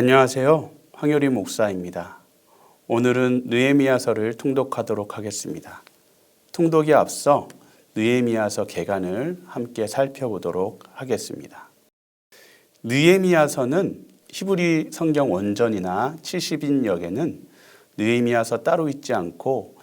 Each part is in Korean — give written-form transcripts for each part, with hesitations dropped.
안녕하세요. 황효리 목사입니다. 오늘은 느헤미야서를 통독하도록 하겠습니다. 통독에 앞서 느헤미야서 개간을 함께 살펴보도록 하겠습니다. 느헤미야서는 히브리 성경 원전이나 70인역에는 느헤미야서 따로 있지 않고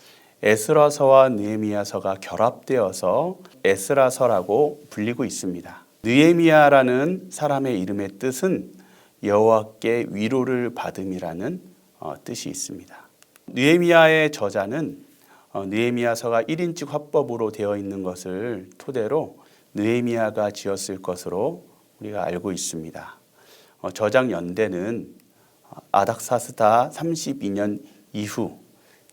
에스라서와 느헤미야서가 결합되어서 에스라서라고 불리고 있습니다. 느헤미야라는 사람의 이름의 뜻은 여호와께 위로를 받음이라는 뜻이 있습니다. 느헤미야의 저자는 느헤미야서가 1인칭 화법으로 되어 있는 것을 토대로 느헤미야가 지었을 것으로 우리가 알고 있습니다. 저작 연대는 아닥사스다 32년 이후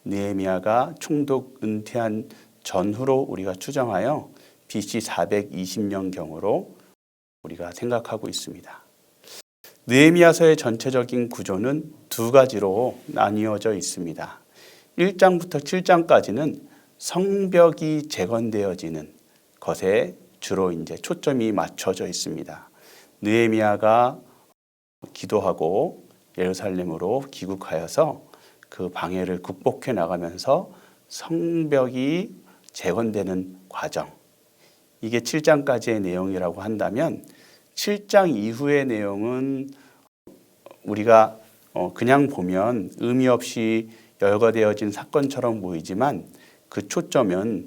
느헤미야가 총독 은퇴한 전후로 우리가 추정하여 BC 420년경으로 우리가 생각하고 있습니다. 느헤미야서의 전체적인 구조는 두 가지로 나뉘어져 있습니다. 1장부터 7장까지는 성벽이 재건되어지는 것에 주로 초점이 맞춰져 있습니다. 느헤미야가 기도하고 예루살렘으로 귀국하여서 그 방해를 극복해 나가면서 성벽이 재건되는 과정, 이게 7장까지의 내용이라고 한다면 7장 이후의 내용은 우리가 그냥 보면 의미 없이 열거되어진 사건처럼 보이지만 그 초점은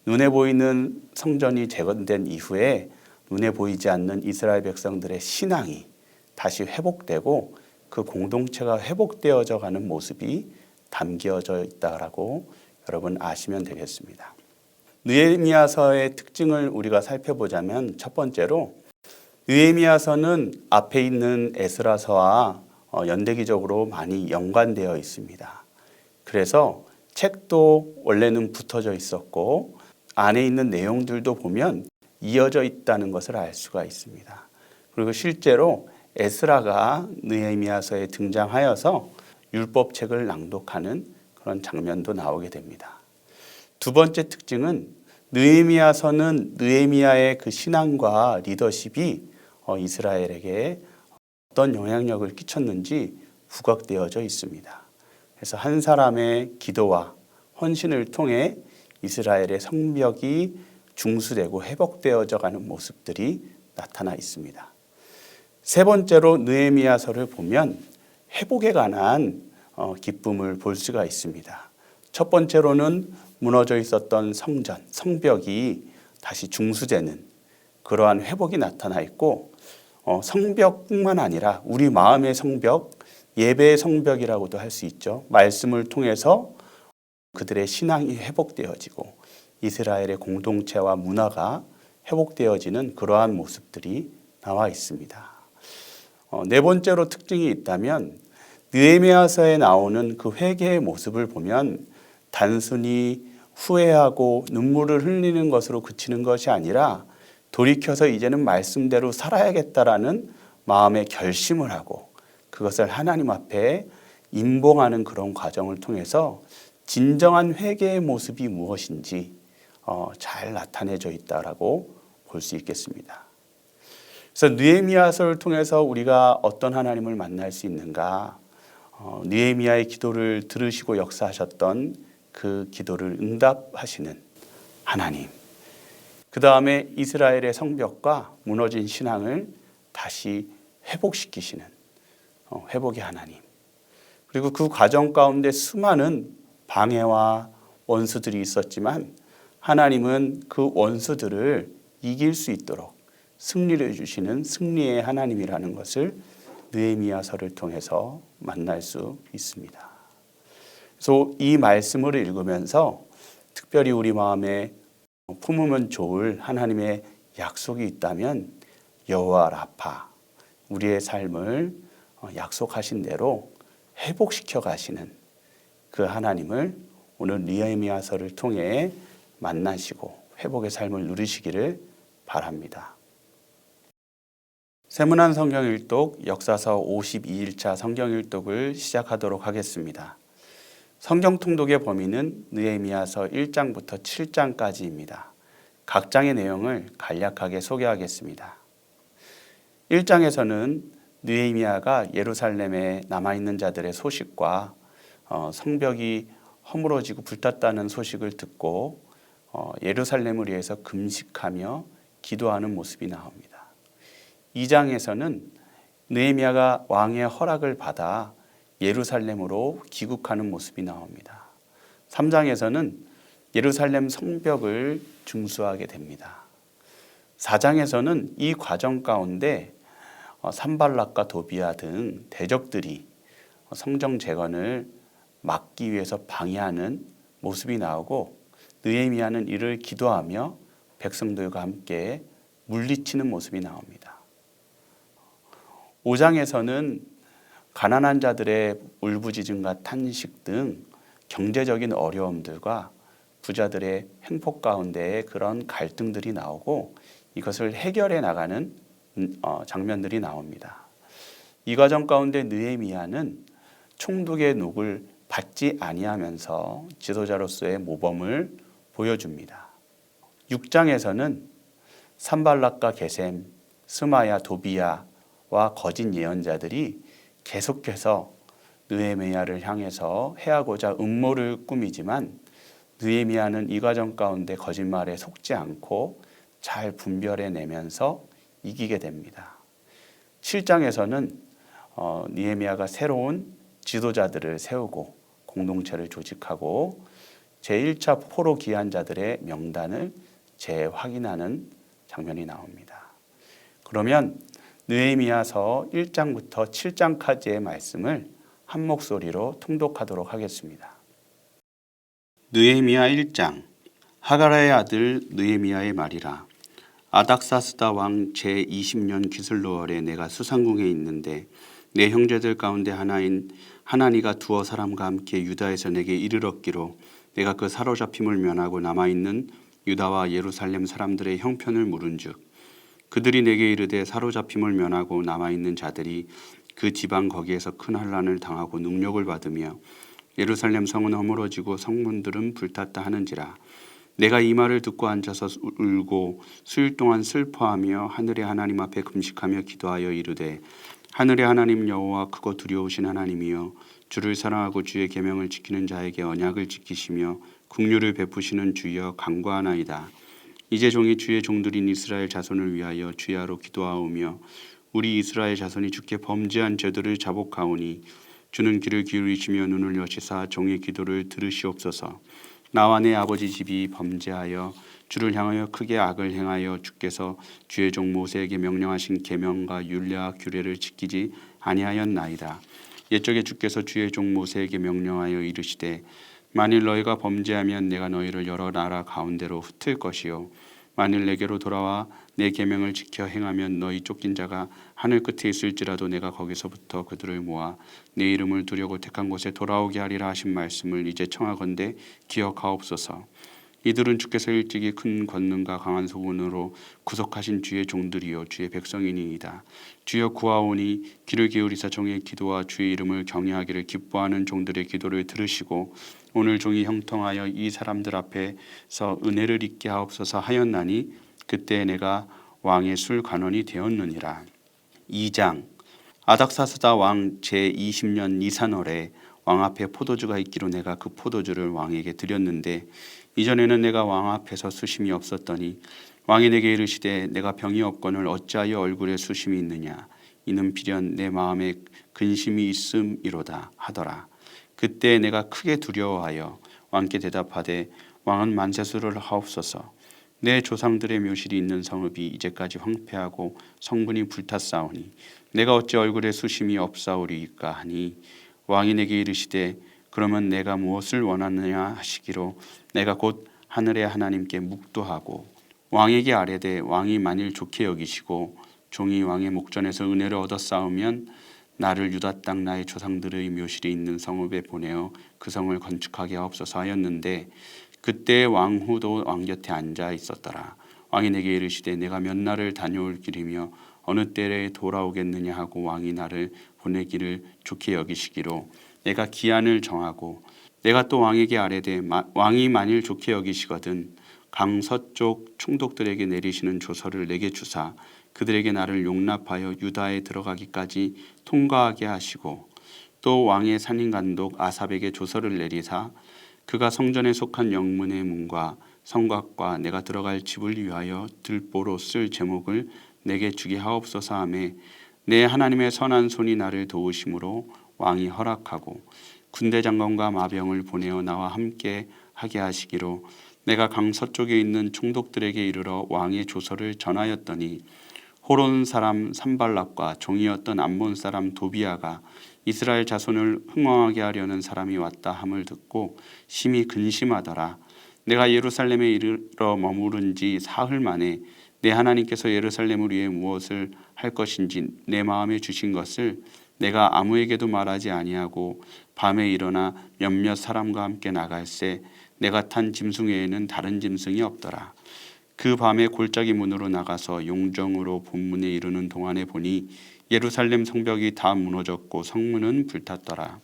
눈에 보이는 성전이 재건된 이후에 눈에 보이지 않는 이스라엘 백성들의 신앙이 다시 회복되고 그 공동체가 회복되어져 가는 모습이 담겨져 있다라고 여러분 아시면 되겠습니다. 느헤미야서의 특징을 우리가 살펴보자면 첫 번째로 느헤미야서는 앞에 있는 에스라서와 연대기적으로 많이 연관되어 있습니다. 그래서 책도 원래는 붙어져 있었고 안에 있는 내용들도 보면 이어져 있다는 것을 알 수가 있습니다. 그리고 실제로 에스라가 느헤미야서에 등장하여서 율법책을 낭독하는 그런 장면도 나오게 됩니다. 두 번째 특징은 느헤미야서는 느헤미야의 그 신앙과 리더십이 이스라엘에게 어떤 영향력을 끼쳤는지 부각되어져 있습니다. 그래서 한 사람의 기도와 헌신을 통해 이스라엘의 성벽이 중수되고 회복되어져 가는 모습들이 나타나 있습니다. 세 번째로 느헤미야서를 보면 회복에 관한 기쁨을 볼 수가 있습니다. 첫 번째로는 무너져 있었던 성전, 성벽이 다시 중수되는 그러한 회복이 나타나 있고 성벽뿐만 아니라 우리 마음의 성벽, 예배의 성벽이라고도 할 수 있죠. 말씀을 통해서 그들의 신앙이 회복되어지고 이스라엘의 공동체와 문화가 회복되어지는 그러한 모습들이 나와 있습니다. 네 번째로 특징이 있다면 느헤미야서에 나오는 그 회개의 모습을 보면 단순히 후회하고 눈물을 흘리는 것으로 그치는 것이 아니라 돌이켜서 이제는 말씀대로 살아야겠다라는 마음의 결심을 하고 그것을 하나님 앞에 임봉하는 그런 과정을 통해서 진정한 회개의 모습이 무엇인지 잘 나타내져 있다라고 볼 수 있겠습니다. 그래서 느헤미야서를 통해서 우리가 어떤 하나님을 만날 수 있는가? 느헤미야의 기도를 들으시고 역사하셨던 그 기도를 응답하시는 하나님, 그 다음에 이스라엘의 성벽과 무너진 신앙을 다시 회복시키시는 회복의 하나님, 그리고 그 과정 가운데 수많은 방해와 원수들이 있었지만 하나님은 그 원수들을 이길 수 있도록 승리를 주시는 승리의 하나님이라는 것을 느헤미야서를 통해서 만날 수 있습니다. 그래서 이 말씀을 읽으면서 특별히 우리 마음에 품으면 좋을 하나님의 약속이 있다면 여호와 라파, 우리의 삶을 약속하신 대로 회복시켜 가시는 그 하나님을 오늘 느헤미야서를 통해 만나시고 회복의 삶을 누리시기를 바랍니다. 세문안 성경일독 역사서 52일차 성경일독을 시작하도록 하겠습니다. 성경 통독의 범위는 느헤미야서 1장부터 7장까지입니다. 각 장의 내용을 간략하게 소개하겠습니다. 1장에서는 느헤미야가 예루살렘에 남아있는 자들의 소식과 성벽이 허물어지고 불탔다는 소식을 듣고 예루살렘을 위해서 금식하며 기도하는 모습이 나옵니다. 2장에서는 느헤미야가 왕의 허락을 받아 예루살렘으로 귀국하는 모습이 나옵니다. 3장에서는 예루살렘 성벽을 중수하게 됩니다. 4장에서는 이 과정 가운데 산발락과 도비야 등 대적들이 성정 재건을 막기 위해서 방해하는 모습이 나오고 느헤미야는 이를 기도하며 백성들과 함께 물리치는 모습이 나옵니다. 5장에서는 가난한 자들의 울부짖음과 탄식 등 경제적인 어려움들과 부자들의 행복 가운데에 그런 갈등들이 나오고 이것을 해결해 나가는 장면들이 나옵니다. 이 과정 가운데 느헤미야는 총독의 녹을 받지 아니하면서 지도자로서의 모범을 보여줍니다. 6장에서는 산발락과 게셈, 스마야, 도비야와 거짓 예언자들이 계속해서 느헤미야를 향해서 해하고자 음모를 꾸미지만 느헤미야는 이 과정 가운데 거짓말에 속지 않고 잘 분별해내면서 이기게 됩니다. 7장에서는 느헤미야가 새로운 지도자들을 세우고 공동체를 조직하고 제1차 포로 귀한 자들의 명단을 재확인하는 장면이 나옵니다. 그러면 느헤미야서 1장부터 7장까지의 말씀을 한 목소리로 통독하도록 하겠습니다. 느헤미야 1장. 하가라의 아들 느헤미야의 말이라. 아닥사스다 왕 제20년 기슬로월에 내가 수상궁에 있는데 내 형제들 가운데 하나인 하나니가 두어 사람과 함께 유다에서 내게 이르렀기로 내가 그 사로잡힘을 면하고 남아있는 유다와 예루살렘 사람들의 형편을 물은즉 그들이 내게 이르되 사로잡힘을 면하고 남아있는 자들이 그 지방 거기에서 큰 환난을 당하고 능욕을 받으며 예루살렘 성은 허물어지고 성문들은 불탔다 하는지라. 내가 이 말을 듣고 앉아서 울고 수일 동안 슬퍼하며 하늘의 하나님 앞에 금식하며 기도하여 이르되 하늘의 하나님 여호와 크고 두려우신 하나님이여 주를 사랑하고 주의 계명을 지키는 자에게 언약을 지키시며 긍휼을 베푸시는 주여 간구하나이다. 이제 종이 주의 종들인 이스라엘 자손을 위하여 주야로 기도하오며 우리 이스라엘 자손이 주께 범죄한 죄들을 자복하오니 주는 귀를 기울이시며 눈을 여시사 종의 기도를 들으시옵소서. 나와 내 아버지 집이 범죄하여 주를 향하여 크게 악을 행하여 주께서 주의 종 모세에게 명령하신 계명과 율례와 규례를 지키지 아니하였나이다. 옛적에 주께서 주의 종 모세에게 명령하여 이르시되 만일 너희가 범죄하면 내가 너희를 여러 나라 가운데로 흩을 것이요 만일 내게로 돌아와 내 계명을 지켜 행하면 너희 쫓긴 자가 하늘 끝에 있을지라도 내가 거기서부터 그들을 모아 내 이름을 두려고 택한 곳에 돌아오게 하리라 하신 말씀을 이제 청하건대 기억하옵소서. 이들은 주께서 일찍이 큰 권능과 강한 소근으로 구속하신 주의 종들이요 주의 백성이니이다. 주여 구하오니 귀를 기울이사 종의 기도와 주의 이름을 경외하기를 기뻐하는 종들의 기도를 들으시고 오늘 종이 형통하여 이 사람들 앞에서 은혜를 입게 하옵소서 하였나니 그때 내가 왕의 술 간원이 되었느니라. 2장. 아닥사스다 왕 제20년 니산월에 왕 앞에 포도주가 있기로 내가 그 포도주를 왕에게 드렸는데 이전에는 내가 왕 앞에서 수심이 없었더니 왕이 내게 이르시되 내가 병이 없거늘 어찌하여 얼굴에 수심이 있느냐 이는 비련 내 마음에 근심이 있음이로다 하더라. 그때 내가 크게 두려워하여 왕께 대답하되 왕은 만세수를 하옵소서. 내 조상들의 묘실이 있는 성읍이 이제까지 황폐하고 성문이 불탔사오니 내가 어찌 얼굴에 수심이 없사오리이까 하니 왕이 내게 이르시되 그러면 내가 무엇을 원하느냐 하시기로 내가 곧 하늘의 하나님께 묵도하고 왕에게 아뢰되 왕이 만일 좋게 여기시고 종이 왕의 목전에서 은혜를 얻었사오면 나를 유다 땅 나의 조상들의 묘실이 있는 성읍에 보내어 그 성을 건축하게 하옵소서 하였는데 그때 왕후도 왕 곁에 앉아 있었더라. 왕이 내게 이르시되 내가 몇 날을 다녀올 길이며 어느 때에 돌아오겠느냐 하고 왕이 나를 보내기를 좋게 여기시기로 내가 기한을 정하고 내가 또 왕에게 아뢰되 왕이 만일 좋게 여기시거든 강서쪽 총독들에게 내리시는 조서를 내게 주사 그들에게 나를 용납하여 유다에 들어가기까지 통과하게 하시고 또 왕의 산인감독 아삽에게 조서를 내리사 그가 성전에 속한 영문의 문과 성곽과 내가 들어갈 집을 위하여 들보로 쓸 제목을 내게 주게 하옵소서 하매 내 하나님의 선한 손이 나를 도우심으로 왕이 허락하고 군대 장관과 마병을 보내어 나와 함께 하게 하시기로 내가 강 서쪽에 있는 총독들에게 이르러 왕의 조서를 전하였더니 호론 사람 산발락과 종이었던 암몬 사람 도비아가 이스라엘 자손을 흥왕하게 하려는 사람이 왔다 함을 듣고 심히 근심하더라. 내가 예루살렘에 이르러 머무른 지 사흘 만에 내 하나님께서 예루살렘을 위해 무엇을 할 것인지 내 마음에 주신 것을 내가 아무에게도 말하지 아니하고 밤에 일어나 몇몇 사람과 함께 나갈새 내가 탄 짐승 외에는 다른 짐승이 없더라. 그 밤에 골짜기 문으로 나가서 용정으로 본문에 이르는 동안에 보니 예루살렘 성벽이 다 무너졌고 성문은 불탔더라.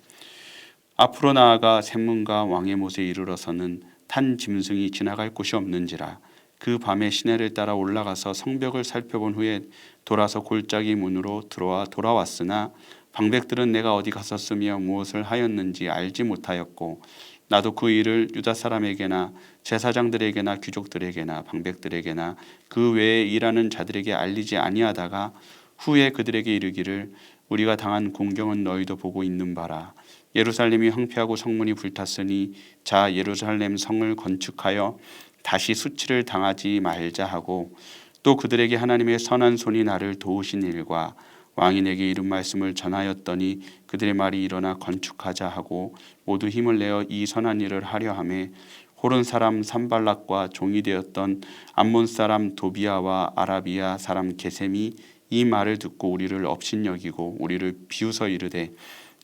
앞으로 나아가 샘문과 왕의 못에 이르러서는 탄 짐승이 지나갈 곳이 없는지라. 그 밤에 시내를 따라 올라가서 성벽을 살펴본 후에 돌아서 골짜기 문으로 들어와 돌아왔으나 방백들은 내가 어디 갔었으며 무엇을 하였는지 알지 못하였고 나도 그 일을 유다 사람에게나 제사장들에게나 귀족들에게나 방백들에게나 그 외에 일하는 자들에게 알리지 아니하다가 후에 그들에게 이르기를 우리가 당한 공경은 너희도 보고 있는 바라. 예루살렘이 황폐하고 성문이 불탔으니 자 예루살렘 성을 건축하여 다시 수치를 당하지 말자 하고 또 그들에게 하나님의 선한 손이 나를 도우신 일과 왕이 내게 이른 말씀을 전하였더니 그들의 말이 일어나 건축하자 하고 모두 힘을 내어 이 선한 일을 하려 하매 호른 사람 산발락과 종이 되었던 암몬 사람 도비아와 아라비아 사람 게셈이 이 말을 듣고 우리를 업신여기고 우리를 비웃어 이르되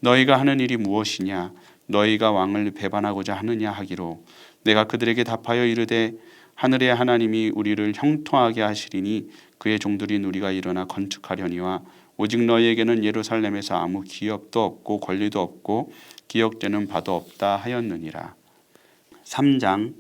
너희가 하는 일이 무엇이냐 너희가 왕을 배반하고자 하느냐 하기로 내가 그들에게 답하여 이르되 하늘의 하나님이 우리를 형통하게 하시리니 그의 종들인 우리가 일어나 건축하려니와 오직 너희에게는 예루살렘에서 아무 기업도 없고 권리도 없고 기억되는 바도 없다 하였느니라. 3장.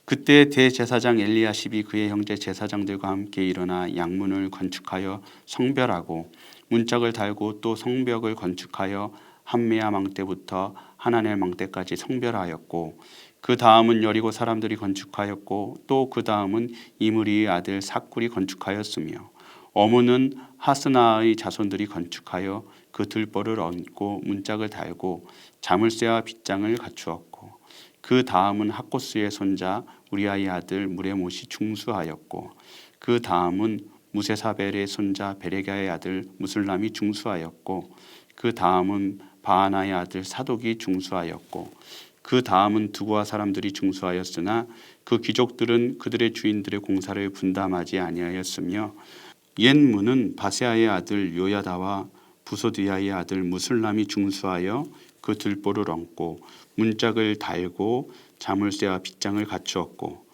그때 대제사장 엘리야십이 그의 형제 제사장들과 함께 일어나 양문을 건축하여 성별하고 문짝을 달고 또 성벽을 건축하여 한메아 망대부터 하나넬 망대까지 성별하였고 그 다음은 여리고 사람들이 건축하였고 또 그 다음은 이므리의 아들 삭굴이 건축하였으며 어문은 하스나의 자손들이 건축하여 그 들보를 얹고 문짝을 달고 자물쇠와 빗장을 갖추었고 그 다음은 학고스의 손자 우리아의 아들 무레못이 중수하였고 그 다음은 무세사벨의 손자 베레가의 아들 무술람이 중수하였고 그 다음은 바하나의 아들 사독이 중수하였고 그 다음은 두고아 사람들이 중수하였으나 그 귀족들은 그들의 주인들의 공사를 분담하지 아니하였으며 옛문은 바세아의 아들 요야다와 부소드야의 아들 무술람이 중수하여 그 들보를 얹고 문짝을 달고 자물쇠와 빗장을 갖추었고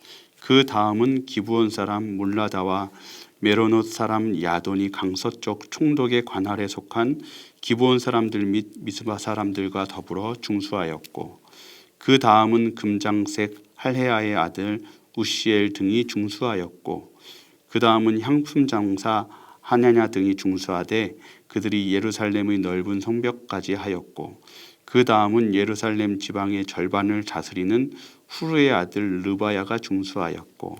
그 다음은 기브온 사람 물라다와 메로노ት 사람 야돈이 강서쪽 총독의 관할에 속한 기브온 사람들 및 미스바 사람들과 더불어 중수하였고 그 다음은 금장색 할헤아의 아들 우시엘 등이 중수하였고 그 다음은 향품 장사 하냐냐 등이 중수하되 그들이 예루살렘의 넓은 성벽까지 하였고 그 다음은 예루살렘 지방의 절반을 다스리는 후르의 아들 르바야가 중수하였고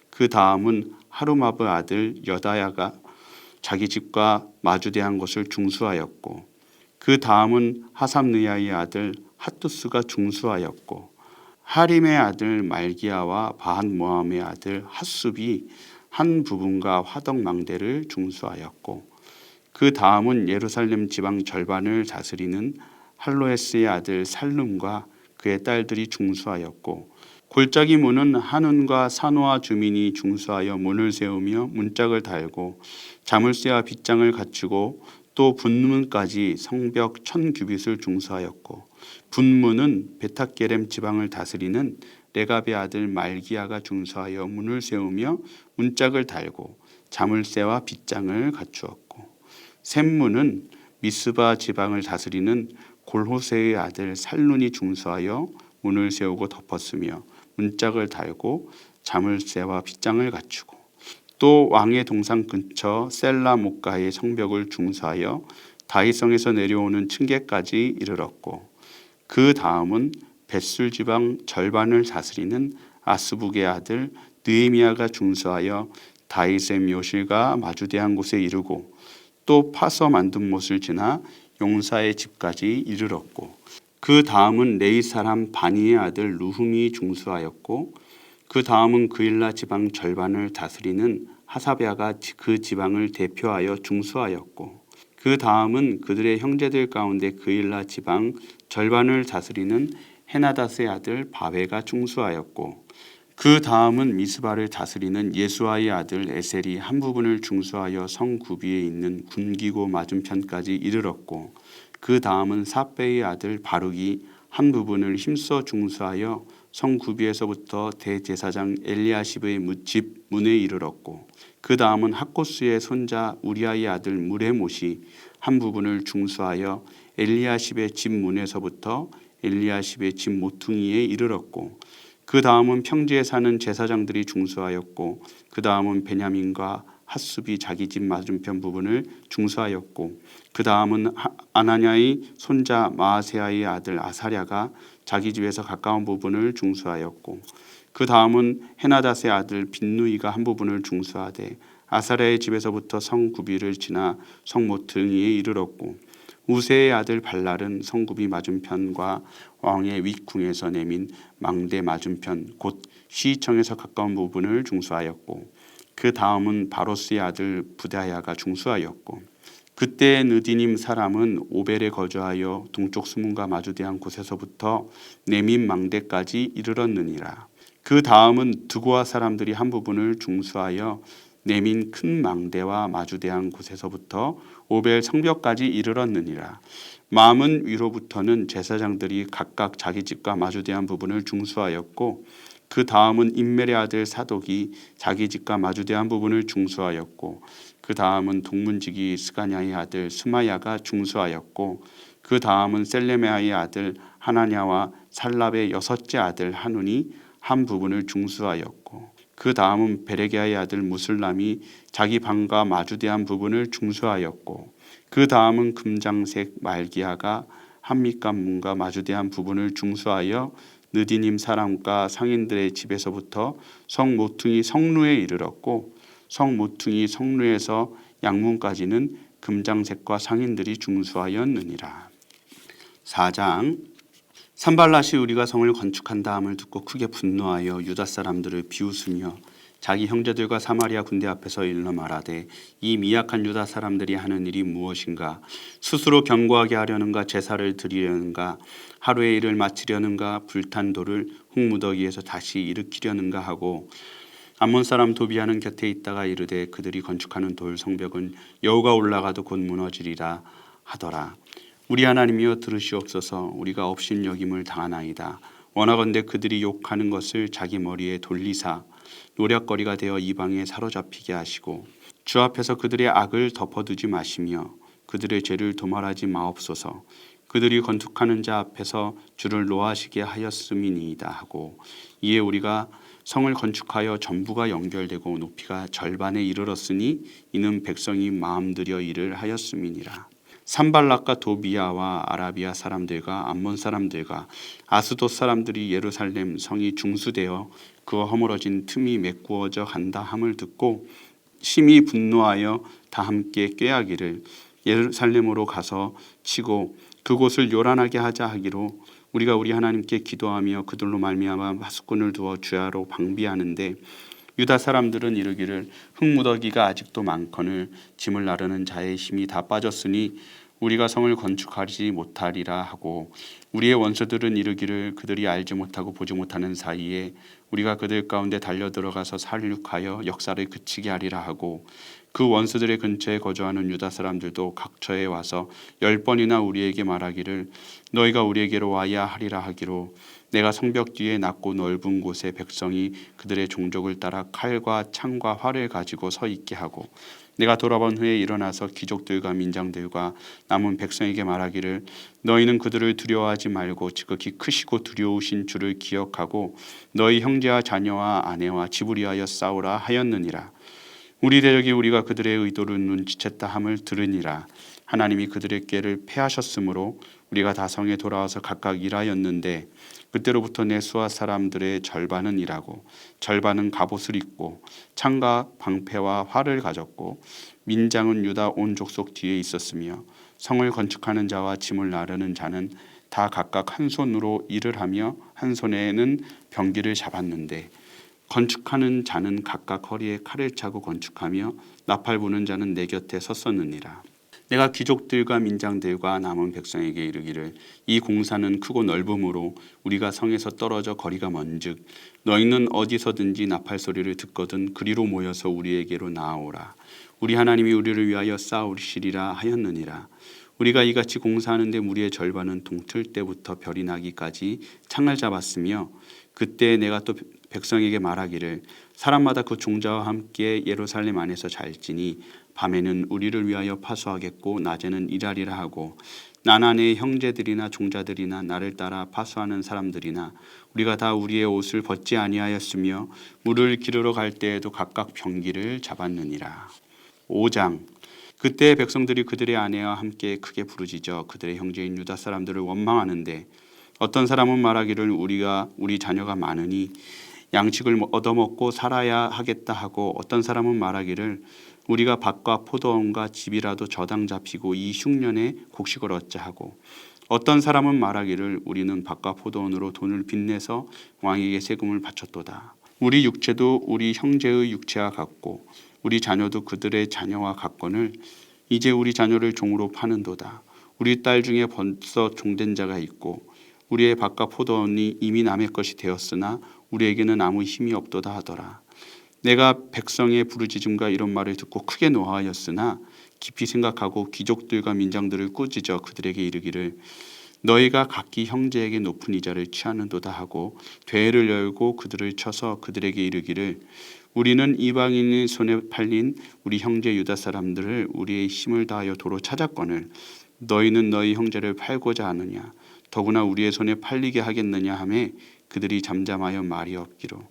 그 다음은 하루마브 아들 여다야가 자기 집과 마주대한 것을 중수하였고 그 다음은 하삼느야의 아들 핫두스가 중수하였고 하림의 아들 말기야와 바한모함의 아들 핫숲이 한 부분과 화덕 망대를 중수하였고 그 다음은 예루살렘 지방 절반을 다스리는 할로에스의 아들 살룸과 그의 딸들이 중수하였고 골짜기 문은 한운과 사노아 주민이 중수하여 문을 세우며 문짝을 달고 자물쇠와 빗장을 갖추고 또 분문까지 성벽 1000규빗을 중수하였고 분문은 베타게렘 지방을 다스리는 레갑의 아들 말기야가 중수하여 문을 세우며 문짝을 달고 자물쇠와 빗장을 갖추었고 샘문은 미스바 지방을 다스리는 골호세의 아들 살룬이 중수하여 문을 세우고 덮었으며 문짝을 달고 자물쇠와 빗장을 갖추고 또 왕의 동상 근처 셀라 목가의 성벽을 중수하여 다윗성에서 내려오는 층계까지 이르렀고 그 다음은 벳술 지방 절반을 다스리는 아스북의 아들 느헤미야가 중수하여 다윗의 묘실과 마주대한 곳에 이르고 또 파서 만든 못을 지나 용사의 집까지 이르렀고 그 다음은 레위 사람 바니의 아들 루훔이 중수하였고 그 다음은 그일라 지방 절반을 다스리는 하사랴가 그 지방을 대표하여 중수하였고 그 다음은 그들의 형제들 가운데 그일라 지방 절반을 다스리는 헤나닷의 아들 바베가 중수하였고 그 다음은 미스바를 다스리는 예수아의 아들 에셀이 한 부분을 중수하여 성 구비에 있는 군기고 맞은편까지 이르렀고 그 다음은 삽베의 아들 바룩이 한 부분을 힘써 중수하여 성 구비에서부터 대제사장 엘리야십의 집 문에 이르렀고 그 다음은 학고스의 손자 우리아의 아들 무레못이 한 부분을 중수하여 엘리야십의 집 문에서부터 엘리야십의 집 모퉁이에 이르렀고 그 다음은 평지에 사는 제사장들이 중수하였고 그 다음은 베냐민과 핫숲이 자기 집 맞은편 부분을 중수하였고 그 다음은 아나냐의 손자 마아세아의 아들 아사랴가 자기 집에서 가까운 부분을 중수하였고 그 다음은 헤나닷의 아들 빈누이가 한 부분을 중수하되 아사랴의 집에서부터 성 구비를 지나 성 모퉁이에 이르렀고 우세의 아들 발랄은 성구비 맞은편과 왕의 윗궁에서 내민 망대 맞은편 곧 시청에서 가까운 부분을 중수하였고 그 다음은 바로스의 아들 부다야가 중수하였고 그때 느디님 사람은 오벨에 거주하여 동쪽 수문과 마주대한 곳에서부터 내민 망대까지 이르렀느니라. 그 다음은 드고아 사람들이 한 부분을 중수하여 내민 큰 망대와 마주대한 곳에서부터 오벨 성벽까지 이르렀느니라. 마문 위로부터는 제사장들이 각각 자기 집과 마주대한 부분을 중수하였고 그 다음은 임멜의 아들 사독이 자기 집과 마주대한 부분을 중수하였고 그 다음은 동문지기 스가냐의 아들 스마야가 중수하였고 그 다음은 셀레메아의 아들 하나냐와 살랍의 여섯째 아들 하눈이 한 부분을 중수하였고 그 다음은 베레게아의 아들 무슬람이 자기 방과 마주대한 부분을 중수하였고 그 다음은 금장색 말기야가 한밑간 문과 마주대한 부분을 중수하여 느디님 사람과 상인들의 집에서부터 성 모퉁이 성루에 이르렀고 성 모퉁이 성루에서 양문까지는 금장색과 상인들이 중수하였느니라. 4장 산발랏이 우리가 성을 건축한다 함을 듣고 크게 분노하여 유다 사람들을 비웃으며 자기 형제들과 사마리아 군대 앞에서 일러 말하되 이 미약한 유다 사람들이 하는 일이 무엇인가? 스스로 견고하게 하려는가? 제사를 드리려는가? 하루의 일을 마치려는가? 불탄 돌을 흙무더기에서 다시 일으키려는가 하고 암몬 사람 도비아는 곁에 있다가 이르되 그들이 건축하는 돌 성벽은 여호가 올라가도 곧 무너지리라 하더라. 우리 하나님이여 들으시옵소서. 우리가 업신여김을 당하나이다. 원하건대 그들이 욕하는 것을 자기 머리에 돌리사 노략거리가 되어 이방에 사로잡히게 하시고 주 앞에서 그들의 악을 덮어두지 마시며 그들의 죄를 도말하지 마옵소서. 그들이 건축하는 자 앞에서 주를 노하시게 하였음이니이다 하고 이에 우리가 성을 건축하여 전부가 연결되고 높이가 절반에 이르렀으니 이는 백성이 마음들여 일을 하였음이니라. 산발락과 도비아와 아라비아 사람들과 암몬 사람들과 아스돗 사람들이 예루살렘 성이 중수되어 그와 허물어진 틈이 메꾸어져 간다 함을 듣고 심히 분노하여 다 함께 꾀하기를 예루살렘으로 가서 치고 그곳을 요란하게 하자 하기로 우리가 우리 하나님께 기도하며 그들로 말미암아 파수꾼을 두어 주야로 방비하는데 유다 사람들은 이르기를 흙무더기가 아직도 많거늘 짐을 나르는 자의 힘이 다 빠졌으니 우리가 성을 건축하지 못하리라 하고 우리의 원수들은 이르기를 그들이 알지 못하고 보지 못하는 사이에 우리가 그들 가운데 달려들어가서 살육하여 역사를 그치게 하리라 하고 그 원수들의 근처에 거주하는 유다 사람들도 각처에 와서 10번이나 우리에게 말하기를 너희가 우리에게로 와야 하리라 하기로 내가 성벽 뒤에 낮고 넓은 곳에 백성이 그들의 종족을 따라 칼과 창과 활을 가지고 서 있게 하고 내가 돌아본 후에 일어나서 귀족들과 민장들과 남은 백성에게 말하기를 너희는 그들을 두려워하지 말고 지극히 크시고 두려우신 주를 기억하고 너희 형제와 자녀와 아내와 집을 위하여 싸우라 하였느니라. 우리 대적이 우리가 그들의 의도를 눈치챘다 함을 들으니라. 하나님이 그들의 꾀를 패하셨으므로 우리가 다 성에 돌아와서 각각 일하였는데 그때로부터 내 수하 사람들의 절반은 일하고 절반은 갑옷을 입고 창과 방패와 활을 가졌고 민장은 유다 온 족속 뒤에 있었으며 성을 건축하는 자와 짐을 나르는 자는 다 각각 한 손으로 일을 하며 한 손에는 병기를 잡았는데 건축하는 자는 각각 허리에 칼을 차고 건축하며 나팔 부는 자는 내 곁에 섰었느니라. 내가 귀족들과 민장들과 남은 백성에게 이르기를 이 공사는 크고 넓음으로 우리가 성에서 떨어져 거리가 먼즉 너희는 어디서든지 나팔 소리를 듣거든 그리로 모여서 우리에게로 나아오라. 우리 하나님이 우리를 위하여 싸우시리라 하였느니라. 우리가 이같이 공사하는데 무리의 절반은 동틀 때부터 별이 나기까지 창을 잡았으며 그때 내가 또 백성에게 말하기를 사람마다 그 종자와 함께 예루살렘 안에서 잘지니 밤에는 우리를 위하여 파수하겠고 낮에는 일하리라 하고 나나 내 형제들이나 종자들이나 나를 따라 파수하는 사람들이나 우리가 다 우리의 옷을 벗지 아니하였으며 물을 기르러 갈 때에도 각각 병기를 잡았느니라. 5장. 그때 백성들이 그들의 아내와 함께 크게 부르짖어 그들의 형제인 유다 사람들을 원망하는데 어떤 사람은 말하기를 우리 자녀가 많으니 양식을 얻어먹고 살아야 하겠다 하고 어떤 사람은 말하기를 우리가 밭과 포도원과 집이라도 저당 잡히고 이 흉년에 곡식을 얻자 하고 어떤 사람은 말하기를 우리는 밭과 포도원으로 돈을 빚내서 왕에게 세금을 바쳤도다. 우리 육체도 우리 형제의 육체와 같고 우리 자녀도 그들의 자녀와 같거늘 이제 우리 자녀를 종으로 파는도다. 우리 딸 중에 벌써 종된 자가 있고 우리의 밭과 포도원이 이미 남의 것이 되었으나 우리에게는 아무 힘이 없도다 하더라. 내가 백성의 부르짖음과 이런 말을 듣고 크게 노하였으나 깊이 생각하고 귀족들과 민장들을 꾸짖어 그들에게 이르기를 너희가 각기 형제에게 높은 이자를 취하는도다 하고 대회를 열고 그들을 쳐서 그들에게 이르기를 우리는 이방인의 손에 팔린 우리 형제 유다 사람들을 우리의 힘을 다하여 도로 찾았거늘 너희는 너희 형제를 팔고자 하느냐 더구나 우리의 손에 팔리게 하겠느냐 하매 그들이 잠잠하여 말이 없기로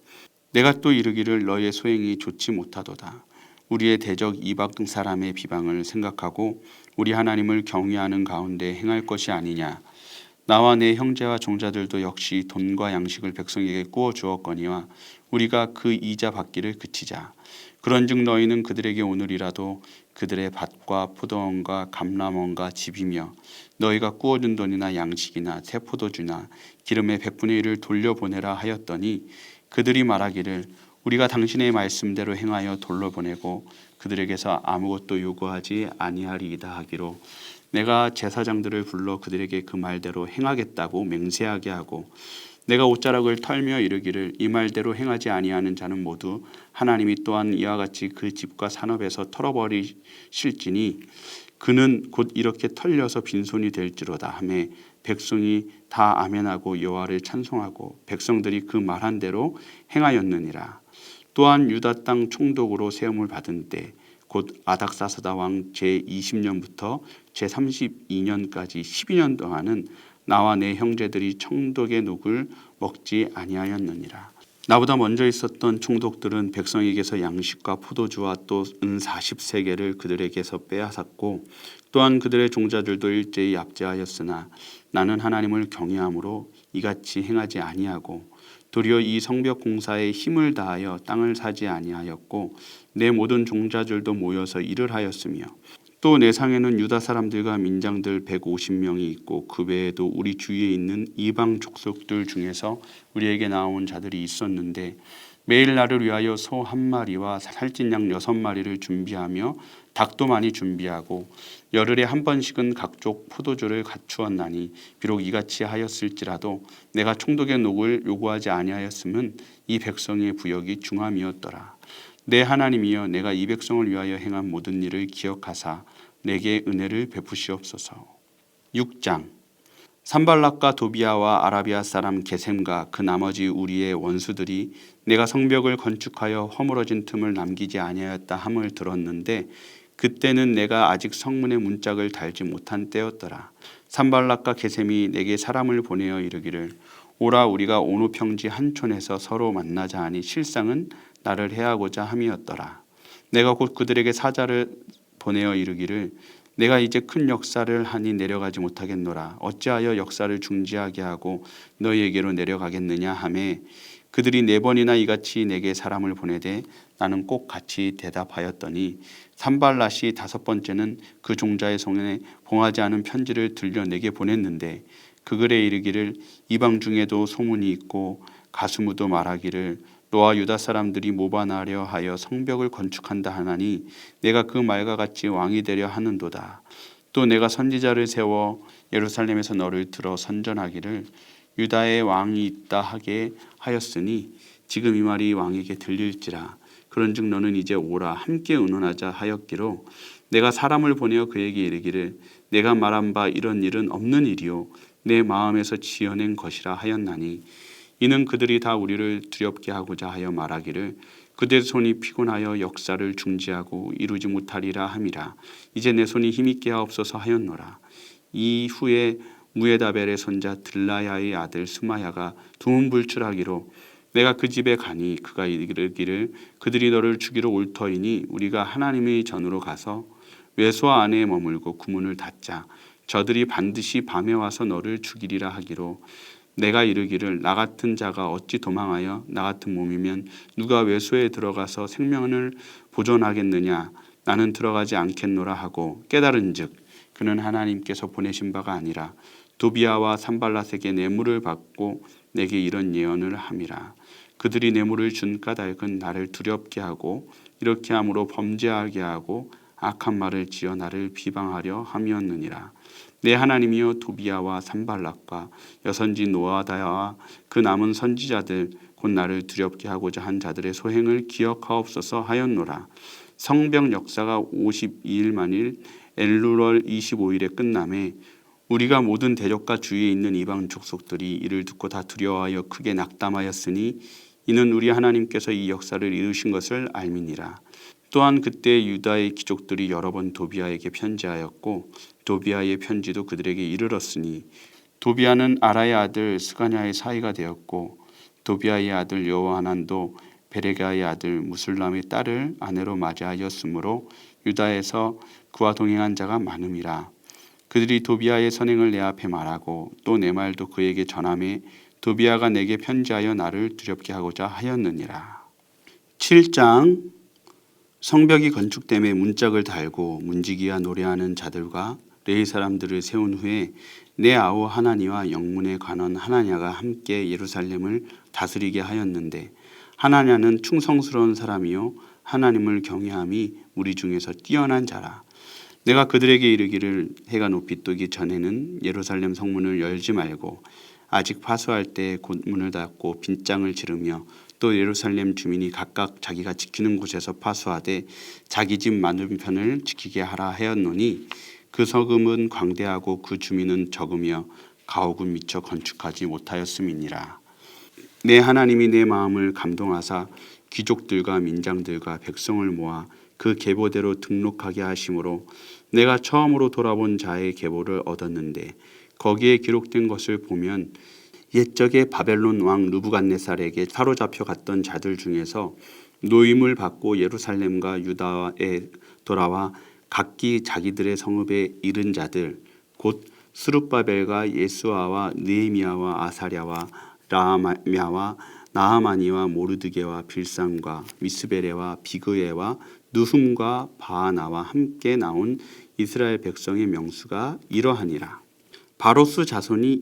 내가 또 이르기를 너희의 소행이 좋지 못하도다. 우리의 대적 이방 사람의 비방을 생각하고 우리 하나님을 경외하는 가운데 행할 것이 아니냐. 나와 내 형제와 종자들도 역시 돈과 양식을 백성에게 구워 주었거니와 우리가 그 이자 받기를 그치자. 그런즉 너희는 그들에게 오늘이라도 그들의 밭과 포도원과 감람원과 집이며 너희가 구워준 돈이나 양식이나 새 포도주나 기름의 100분의 1을 돌려보내라 하였더니 그들이 말하기를 우리가 당신의 말씀대로 행하여 돌려보내고 그들에게서 아무것도 요구하지 아니하리이다 하기로 내가 제사장들을 불러 그들에게 그 말대로 행하겠다고 맹세하게 하고 내가 옷자락을 털며 이르기를 이 말대로 행하지 아니하는 자는 모두 하나님이 또한 이와 같이 그 집과 산업에서 털어버리실지니 그는 곧 이렇게 털려서 빈손이 될지로다 하매 백성이 다 아멘하고 여호와를 찬송하고 백성들이 그 말한 대로 행하였느니라. 또한 유다 땅 총독으로 세움을 받은 때 곧 아닥사스다 왕 제20년부터 제32년까지 12년 동안은 나와 내 형제들이 총독의 녹을 먹지 아니하였느니라. 나보다 먼저 있었던 총독들은 백성에게서 양식과 포도주와 또 은 40세겔을 그들에게서 빼앗았고 또한 그들의 종자들도 일제히 압제하였으나 나는 하나님을 경외함으로 이같이 행하지 아니하고 도리어 이 성벽 공사에 힘을 다하여 땅을 사지 아니하였고 내 모든 종자들도 모여서 일을 하였으며 또 내 상에는 유다 사람들과 민장들 150명이 있고 그 외에도 우리 주위에 있는 이방 족속들 중에서 우리에게 나온 자들이 있었는데 매일 나를 위하여 소 1마리와 살찐 양 6마리를 준비하며 닭도 많이 준비하고 열흘에 한 번씩은 각종 포도주를 갖추었나니 비록 이같이 하였을지라도 내가 총독의 녹을 요구하지 아니하였음은 이 백성의 부역이 중함이었더라. 내 하나님이여 내가 이 백성을 위하여 행한 모든 일을 기억하사 내게 은혜를 베푸시옵소서. 6장. 산발락과 도비아와 아라비아 사람 게셈과 그 나머지 우리의 원수들이 내가 성벽을 건축하여 허물어진 틈을 남기지 아니하였다 함을 들었는데 그때는 내가 아직 성문에 문짝을 달지 못한 때였더라. 산발락과 게셈이 내게 사람을 보내어 이르기를 오라 우리가 오노 평지 한 촌에서 서로 만나자 하니 실상은 나를 해하고자 함이었더라. 내가 곧 그들에게 사자를 보내어 이르기를 내가 이제 큰 역사를 하니 내려가지 못하겠노라. 어찌하여 역사를 중지하게 하고 너희에게로 내려가겠느냐 하매 그들이 4번이나 이같이 내게 사람을 보내되 나는 꼭 같이 대답하였더니 산발랏이 5번째는 그 종자의 손에 봉하지 않은 편지를 들려 내게 보냈는데 그 글에 이르기를 이방 중에도 소문이 있고 가수무도 말하기를 너와 유다 사람들이 모반하려 하여 성벽을 건축한다 하나니 내가 그 말과 같이 왕이 되려 하는도다. 또 내가 선지자를 세워 예루살렘에서 너를 들어 선전하기를 유다에 왕이 있다 하게 하였으니 지금 이 말이 왕에게 들릴지라. 그런즉 너는 이제 오라 함께 의논하자 하였기로 내가 사람을 보내어 그에게 이르기를 내가 말한 바 이런 일은 없는 일이요 내 마음에서 지어낸 것이라 하였나니 이는 그들이 다 우리를 두렵게 하고자 하여 말하기를 그들 손이 피곤하여 역사를 중지하고 이루지 못하리라 함이라. 이제 내 손이 힘있게 하옵소서 하였노라. 이후에 무에다벨의 손자 들라야의 아들 스마야가 두문불출하기로 내가 그 집에 가니 그가 이르기를 그들이 너를 죽이러 올 터이니 우리가 하나님의 전으로 가서 외소와 안에 머물고 구문을 닫자. 저들이 반드시 밤에 와서 너를 죽이리라 하기로 내가 이르기를 나 같은 자가 어찌 도망하여 나 같은 몸이면 누가 외소에 들어가서 생명을 보존하겠느냐. 나는 들어가지 않겠노라 하고 깨달은즉 그는 하나님께서 보내신 바가 아니라 도비아와 산발랏에게 뇌물을 받고 내게 이런 예언을 함이라. 그들이 뇌물을 준 까닭은 나를 두렵게 하고 이렇게 함으로 범죄하게 하고 악한 말을 지어 나를 비방하려 함이었느니라. 내 하나님이여 도비아와 산발락과 여선지 노아다야와 그 남은 선지자들 곧 나를 두렵게 하고자 한 자들의 소행을 기억하옵소서 하였노라. 성벽 역사가 52일 만일 엘루월 25일에 끝남에 우리가 모든 대적과 주위에 있는 이방 족속들이 이를 듣고 다 두려워하여 크게 낙담하였으니 이는 우리 하나님께서 이 역사를 이루신 것을 알미니라. 또한 그때 유다의 귀족들이 여러 번 도비아에게 편지하였고 도비아의 편지도 그들에게 이르렀으니 도비아는 아라의 아들 스가냐의 사이가 되었고 도비아의 아들 여호하난도 베레가의 아들 무술람의 딸을 아내로 맞이하였으므로 유다에서 그와 동행한 자가 많음이라. 그들이 도비아의 선행을 내 앞에 말하고 또 내 말도 그에게 전하매 도비아가 내게 편지하여 나를 두렵게 하고자 하였느니라. 7장 성벽이 건축됨에 문짝을 달고 문지기와 노래하는 자들과 레위 사람들을 세운 후에 내 아우 하나니와 영문의 관원 하나냐가 함께 예루살렘을 다스리게 하였는데 하나냐는 충성스러운 사람이요 하나님을 경외함이 우리 중에서 뛰어난 자라. 내가 그들에게 이르기를 해가 높이 뜨기 전에는 예루살렘 성문을 열지 말고 아직 파수할 때 곧 문을 닫고 빈장을 지르며 또 예루살렘 주민이 각각 자기가 지키는 곳에서 파수하되 자기 집 맞은편을 지키게 하라 하였노니 그 성읍은 광대하고 그 주민은 적으며 가옥은 미처 건축하지 못하였음이니라. 내 하나님이 내 마음을 감동하사 귀족들과 민장들과 백성을 모아 그 계보대로 등록하게 하심으로 내가 처음으로 돌아본 자의 계보를 얻었는데 거기에 기록된 것을 보면 옛적에 바벨론 왕 느부갓네살에게 사로잡혀 갔던 자들 중에서 노임을 받고 예루살렘과 유다에 돌아와 각기 자기들의 성읍에 이른 자들 곧 스룹바벨과 예수아와 느헤미야와 아사랴와 라하мя와 나하마니와 모르드게와 빌산과 미스베레와 비그에와 느훔과 바하나와 함께 나온 이스라엘 백성의 명수가 이러하니라. 바로스 자손이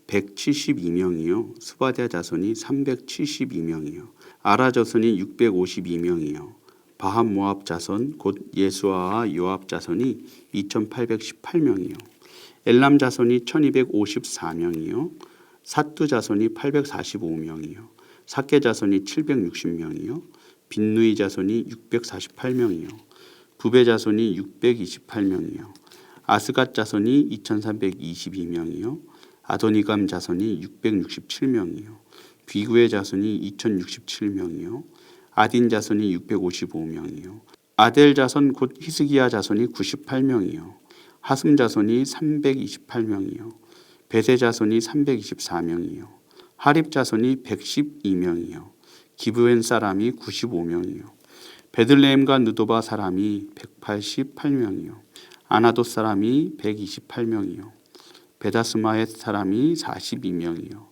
2172명이요 스바랴 자손이 372명이요 아라 자손이 652명이요 바한 모압 자손 곧 예수아와 요압 자손이 2818명이요 엘람 자손이 1254명이요 사뚜 자손이 845명이요 사케 자손이 760명이요 빈누이 자손이 648명이요 부베 자손이 628명이요 아스갓 자손이 2322명이요 아도니감 자손이 667명이요 비구의 자손이 2067명이요 아딘 자손이 655명이요 아델 자손 곧 히스기야 자손이 98명이요 하슴 자손이 328명이요 베세 자손이 324명이요 하립 자손이 112명이요 기브엔 사람이 95명이요 베들레헴과 느도바 사람이 188명이요 아나돗 사람이 128명이요 베다스마엣 사람이 42명이요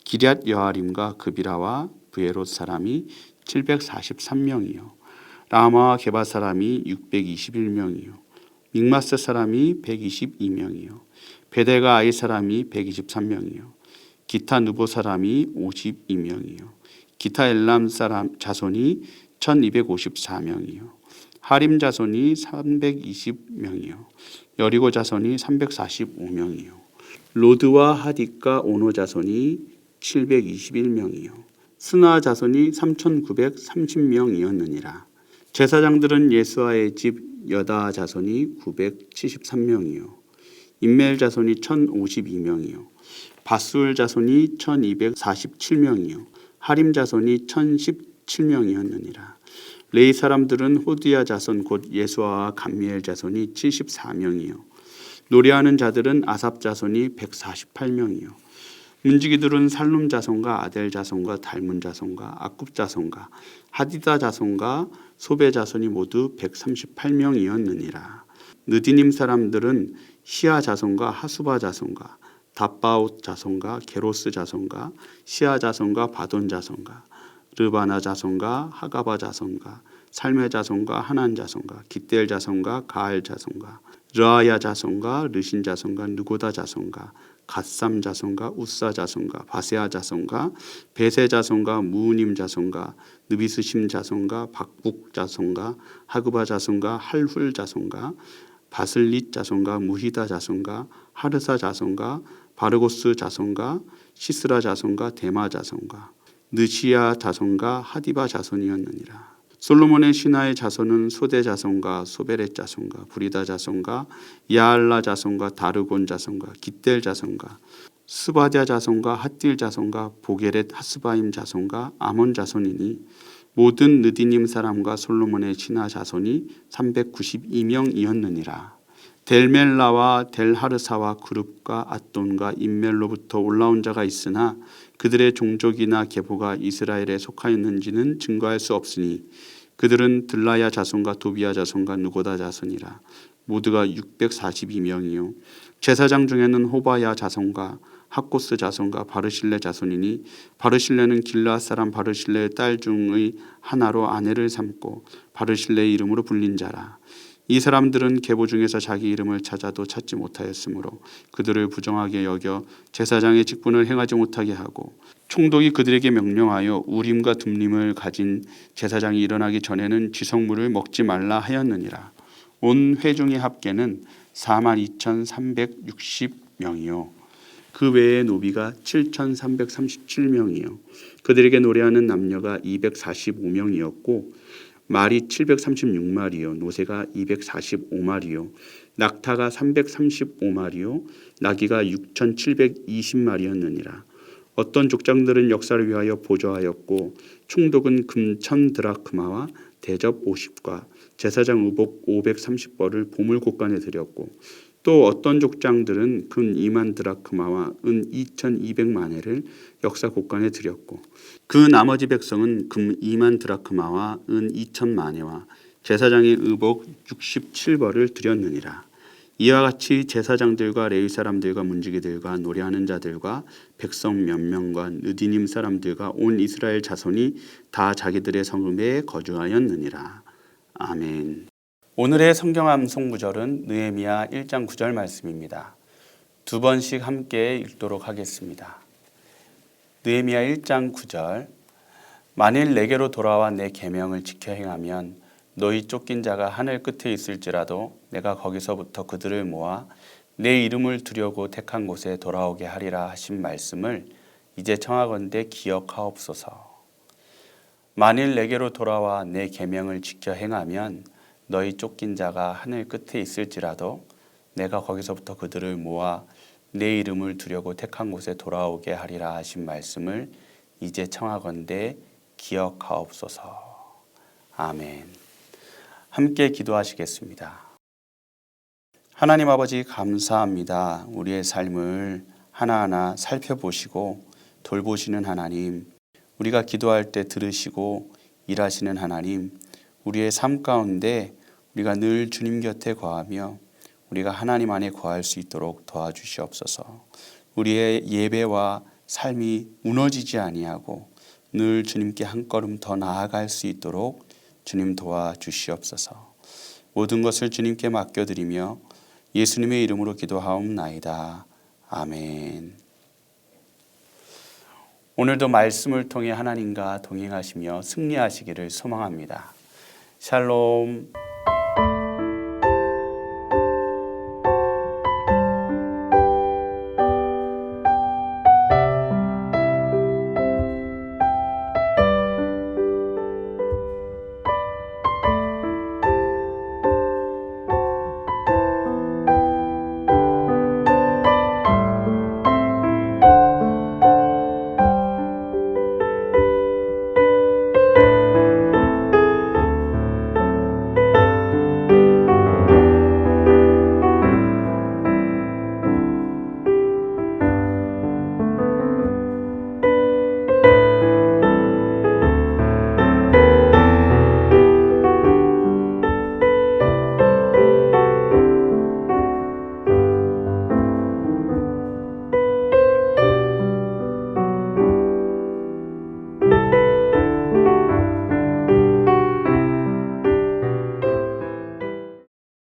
기럇 여아림과 그비라와 브에롯 사람이 743명이요 라마와 게바 사람이 621명이요 믹마스 사람이 122명이요 베델과 아이 사람이 123명이요 기타 느보 사람이 52명이요 기타 엘람 사람 자손이 1254명이요 하림 자손이 320명이요 여리고 자손이 345명이요 로드와 하딕과 오노 자손이 721명이요 스나 자손이 3930명이었느니라. 제사장들은 예수아의 집 여다 자손이 973명이요 임멜 자손이 1052명이요 바술 자손이 1247명이요 하림 자손이 1017명이었느니라. 레위 사람들은 호디야 자손 곧 예수아와 감미엘 자손이 74명이요 노래하는 자들은 아삽 자손이 148명이요 문지기들은 살룸 자손과 아델 자손과 달문 자손과 아굽 자손과 하디다 자손과 소베 자손이 모두 138명이었느니라. 느디님 사람들은 시아 자손과 하수바 자손과 답바옷 자손과 게로스 자손과 시아 자손과 바돈 자손과 르바나 자손과 하가바 자손과 살메 자손과 하난 자손과 기델 자손과 가알 자손과 르아야 자손과 르신 자손과 느고다 자손과 갓삼 자손과 우사 자손과 바세아 자손과 베세 자손과 무우님 자손과 느비스심 자손과 박북 자손과 하그바 자손과 할훌 자손과 바슬릿 자손과 무히다 자손과 하르사 자손과 바르고스 자손과 시스라 자손과 데마 자손과 느시야 자손과 하디바 자손이었느니라. 솔로몬의 신하의 자손은 소대 자손과 소베렛 자손과 부리다 자손과 야알라 자손과 다르곤 자손과 깃델 자손과 스바디아 자손과 핫딜 자손과 보게렛 하스바임 자손과 아몬 자손이니 모든 느디님 사람과 솔로몬의 신하 자손이 392명이었느니라. 델멜라와 델하르사와 그룹과 앗돈과 임멜로부터 올라온 자가 있으나 그들의 종족이나 계보가 이스라엘에 속하였는지는 증거할 수 없으니 그들은 들라야 자손과 도비야 자손과 누고다 자손이라. 모두가 642명이요 제사장 중에는 호바야 자손과 학고스 자손과 바르실레 자손이니 바르실레는 길르앗 사람 바르실레의 딸 중의 하나로 아내를 삼고 바르실레의 이름으로 불린 자라. 이 사람들은 계보 중에서 자기 이름을 찾아도 찾지 못하였으므로 그들을 부정하게 여겨 제사장의 직분을 행하지 못하게 하고 총독이 그들에게 명령하여 우림과 둠림을 가진 제사장이 일어나기 전에는 지성물을 먹지 말라 하였느니라. 온 회중의 합계는 42,360명이요 그 외의 노비가 7,337명이요 그들에게 노래하는 남녀가 245명이었고 말이 736마리요 노새가 245마리요 낙타가 335마리요 나귀가 6,720마리였느니라. 어떤 족장들은 역사를 위하여 보조하였고 총독은 금 1,000드라크마와 대접 50과 제사장 의복 530벌을 보물 곳간에 드렸고 또 어떤 족장들은 금 2만 드라크마와 은 2,200만회를 역사 곳간에 드렸고 그 나머지 백성은 금 2만 드라크마와 은 2,000만회와 제사장의 의복 67벌을 드렸느니라. 이와 같이 제사장들과 레위 사람들과 문지기들과 노래하는 자들과 백성 몇 명과 느디님 사람들과 온 이스라엘 자손이 다 자기들의 성읍에 거주하였느니라. 아멘. 오늘의 성경 암송 구절은 느헤미야 1장 9절 말씀입니다. 두 번씩 함께 읽도록 하겠습니다. 느헤미야 1장 9절 만일 내게로 돌아와 내 계명을 지켜 행하면 너희 쫓긴 자가 하늘 끝에 있을지라도 내가 거기서부터 그들을 모아 내 이름을 두려고 택한 곳에 돌아오게 하리라 하신 말씀을 이제 청하건대 기억하옵소서. 만일 내게로 돌아와 내 계명을 지켜 행하면 너희 쫓긴 자가 하늘 끝에 있을지라도 내가 거기서부터 그들을 모아 내 이름을 두려고 택한 곳에 돌아오게 하리라 하신 말씀을 이제 청하건대 기억하옵소서. 아멘. 함께 기도하시겠습니다. 하나님 아버지 감사합니다. 우리의 삶을 하나하나 살펴보시고 돌보시는 하나님, 우리가 기도할 때 들으시고 일하시는 하나님, 우리의 삶 가운데 우리가 늘 주님 곁에 거하며 우리가 하나님 안에 거할 수 있도록 도와주시옵소서. 우리의 예배와 삶이 무너지지 아니하고 늘 주님께 한 걸음 더 나아갈 수 있도록 주님 도와주시옵소서. 모든 것을 주님께 맡겨드리며 예수님의 이름으로 기도하옵나이다. 아멘. 오늘도 말씀을 통해 하나님과 동행하시며 승리하시기를 소망합니다. 샬롬.